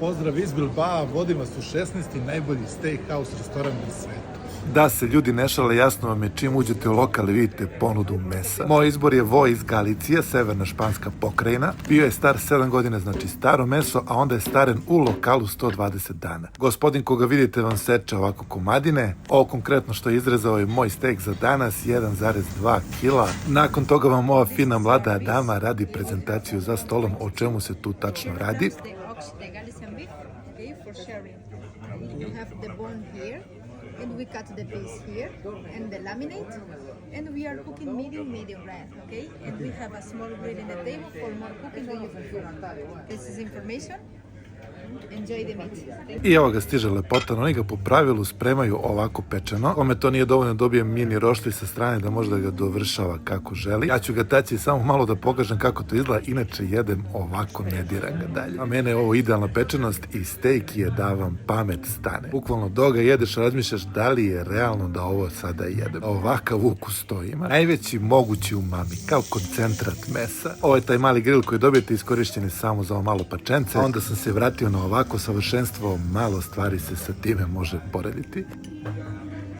Pozdrav iz Bilbao, vodim vas u 16. najbolji steakhouse restoran na svetu. Da se ljudi ne šale, jasno vam je čim uđete u lokal i vidite ponudu mesa. Moj izbor je vo iz Galicije, severna španska pokrajina. Bio je star 7 godina, znači staro meso, a onda je staren u lokalu 120 dana. Gospodin koga vidite vam seče ovako komadine. Ovo konkretno što je izrezao je moj steak za danas, 1,2 kila. Nakon toga vam ova fina mlada dama radi prezentaciju za stolom o čemu se tu tačno radi. And we cut the piece here and the laminate, and we are cooking medium rare, okay? And we have a small grill in the table for more cooking when you cook. This is information. Enjoy the meat. I evo ga stiže lepotan, oni ga po pravilu spremaju ovako pečeno. Kome to nije dovoljno, dobije mini roštilj sa strane da može da ga dovršava kako želi. Ja ću ga taći samo malo da pokažem kako to izgleda, inače jedem ovako, ne diram ga dalje. A mene je ovo idealna pečenost i steak je da vam pamet stane. Bukvalno dok ga jedeš razmišljaš da li je realno da ovo sada jedem. Ovakav ukus to ima. Najveći mogući umami, kao koncentrat mesa. Ovo je taj mali grill koji dobijete iskorišćeni samo za ovo malo pačence. A onda sam se vratio na ovako savršenstvo, malo stvari se sa time može porediti.